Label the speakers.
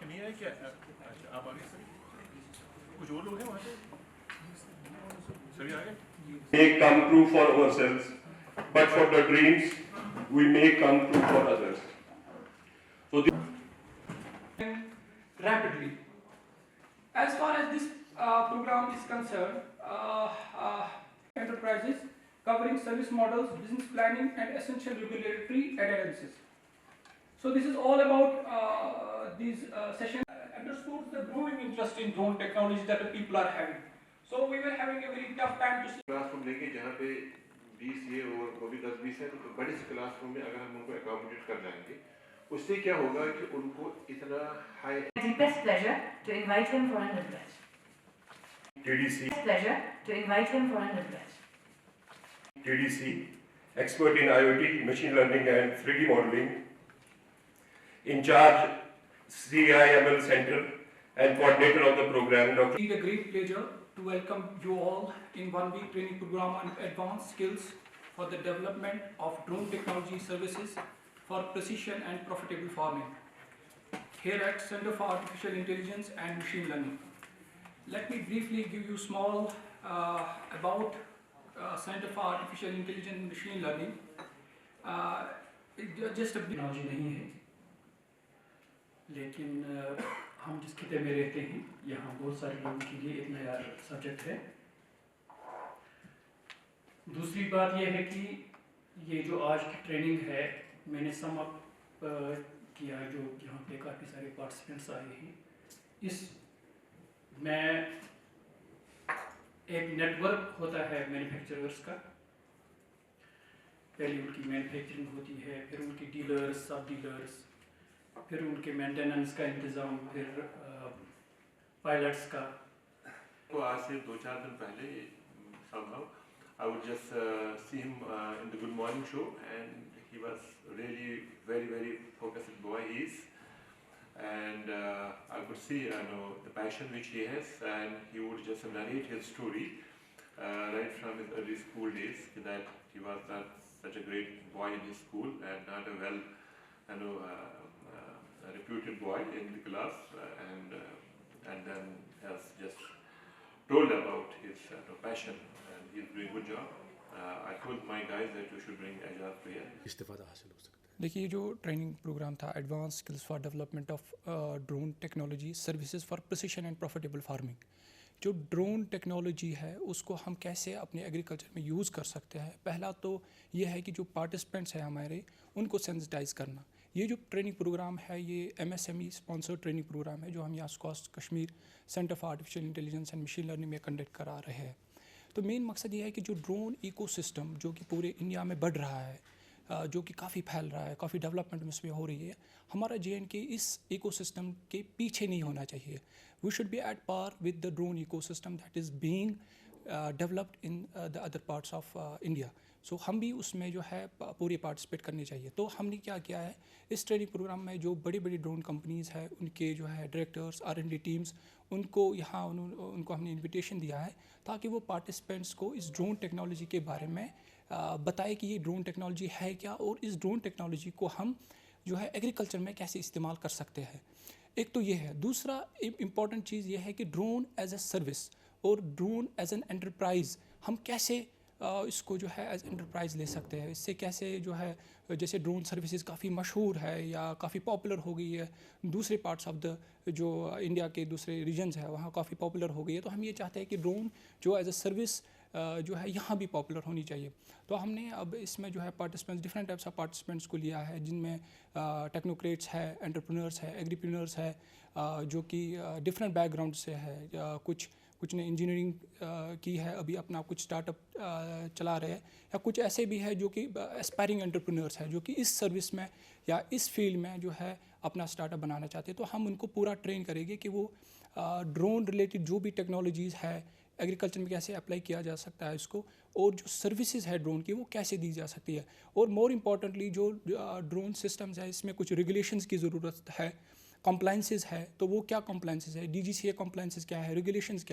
Speaker 1: नहीं है क्या? अच्छा, आप आगे सर, कुछ और लोग हैं वहाँ पे? सभी आ गए?
Speaker 2: May come true for ourselves, but for the dreams we may come true for others. So
Speaker 3: rapidly. As far as this program is concerned, enterprises covering service models, business planning, and essential regulatory analysis. So this is all about these sessions. Underscores the growing interest in drone technology that the people are having. So we were having a very tough time to see.
Speaker 4: Classroom लेके जहाँ पे 20 ये और वो भी 10-20 है, तो बड़े से क्लासरूम में अगर हम उनको एकोमोडेट कर जाएंगे, उससे क्या होगा कि उनको इतना high
Speaker 5: Deepest pleasure to invite him for an address.
Speaker 2: TDC,
Speaker 5: Pleasure to invite him for an address.
Speaker 2: TDC, expert in IoT, machine learning and 3D modeling, in charge CIML Center and coordinator of the program, Dr.
Speaker 3: It's a great pleasure to welcome you all in 1-week training program on advanced skills for the development of drone technology services for precision and profitable farming here at Center for Artificial Intelligence and Machine Learning. Let me briefly give you small about Center for Artificial Intelligence and Machine Learning. Just a technology नहीं है, लेकिन हम जिस खिते में रहते हैं यहाँ बहुत सारे लोगों के लिए एक नया सब्जेक्ट है। दूसरी बात यह है कि ये जो आज की ट्रेनिंग है, मैंने सम अप किया जो यहाँ पे काफ़ी सारे पार्टिसिपेंट्स आए हैं। इस में एक नेटवर्क होता है मैन्युफैक्चरर्स का, पहले उनकी मैन्युफैक्चरिंग होती है, फिर उनकी डीलर्स, सब डीलर्स, फिर उनके मेंटेनेंस का इंतज़ाम, फिर पायलट्स का।
Speaker 4: तो आज से 2-4 दिन पहले somehow I would just see him in the Good Morning show, and he was really very focused boy he is, and I could see the passion which he has, and he would just narrate his story right from his early school days, that he was not such a great boy in his school and not a well a reputed boy in the class, and then has just told about his passion, and he's doing a good job. I told my guys that you should bring Ajaz to here.
Speaker 1: इस्तेफादा हासिल हो सकता है।
Speaker 3: देखिए, जो training programme था advance skills for development of drone technology services for precision and profitable farming. जो drone technology है उसको हम कैसे अपने एग्रीकल्चर में यूज़ कर सकते हैं। पहला तो ये है कि जो पार्टिसिपेंट्स हैं हमारे, उनको सेंसिटाइज करना। ये जो ट्रेनिंग प्रोग्राम है ये MSME स्पॉन्सर्ड ट्रेनिंग प्रोग्राम है जो हम यहाँ SKUAST Kashmir centre for artificial intelligence and machine learning में कंडक्ट करा रहे हैं। तो मेन मकसद ये है कि जो ड्रोन इकोसिस्टम जो कि पूरे इंडिया में बढ़ रहा है, जो कि काफ़ी फैल रहा है, काफ़ी डेवलपमेंट इसमें हो रही है, हमारा JNK इस इकोसिस्टम के पीछे नहीं होना चाहिए। We should be at par with the drone ecosystem that is being developed in the other parts of India. So हम भी उसमें जो है पूरी पार्टिसिपेट करनी चाहिए। तो हमने क्या किया है, इस ट्रेनिंग प्रोग्राम में जो बड़ी बड़ी ड्रोन कंपनीज़ हैं उनके जो है डायरेक्टर्स, R&D टीम्स, उनको यहाँ उनको हमने इनविटेशन दिया है ताकि वो पार्टिसिपेंट्स को इस ड्रोन टेक्नोलॉजी के बारे में बताए कि ये ड्रोन टेक्नोलॉजी है क्या और इस ड्रोन टेक्नोलॉजी को हम जो है एग्रीकल्चर में कैसे इस्तेमाल कर सकते हैं। एक तो ये है। दूसरा इम्पॉर्टेंट चीज़ ये है कि ड्रोन एज ए सर्विस और ड्रोन एज एन एंटरप्राइज़ हम कैसे इसको जो है एज एंटरप्राइज़ ले सकते हैं। इससे कैसे जो है, जैसे ड्रोन सर्विसेज काफ़ी मशहूर है या काफ़ी पॉपुलर हो गई है, दूसरे पार्ट्स ऑफ द जो इंडिया के दूसरे रीजन्स है वहाँ काफ़ी पॉपुलर हो गई है। तो हम ये चाहते हैं कि ड्रोन जो एज ए सर्विस जो है यहाँ भी पॉपुलर होनी चाहिए। तो हमने अब इसमें जो है participants, different types of participants को लिया है, जिनमें टेक्नोक्रेट्स है, एंटरप्रेन्योर्स है, एग्रीप्रेन्योर्स है, जो कि डिफरेंट बैकग्राउंड से है। कुछ ने इंजीनियरिंग की है, अभी अपना कुछ स्टार्टअप चला रहे हैं, या कुछ ऐसे भी है जो कि एस्पायरिंग एंटरप्रेन्योर्स है जो कि इस सर्विस में या इस फील्ड में जो है अपना स्टार्टअप बनाना चाहते हैं। तो हम उनको पूरा ट्रेन करेंगे कि वो ड्रोन रिलेटेड जो भी टेक्नोलॉजीज़ है एग्रीकल्चर में कैसे अप्लाई किया जा सकता है इसको, और जो सर्विसेज है ड्रोन की वो कैसे दी जा सकती है। और मोर इम्पॉर्टेंटली जो ड्रोन सिस्टम्स है इसमें कुछ रेगुलेशंस की ज़रूरत है, कंप्लाइंसेस है। तो वो क्या कंप्लाइंसेस है, DGCA कंप्लाइंसेस क्या है, रेगुलेशंस क्या है।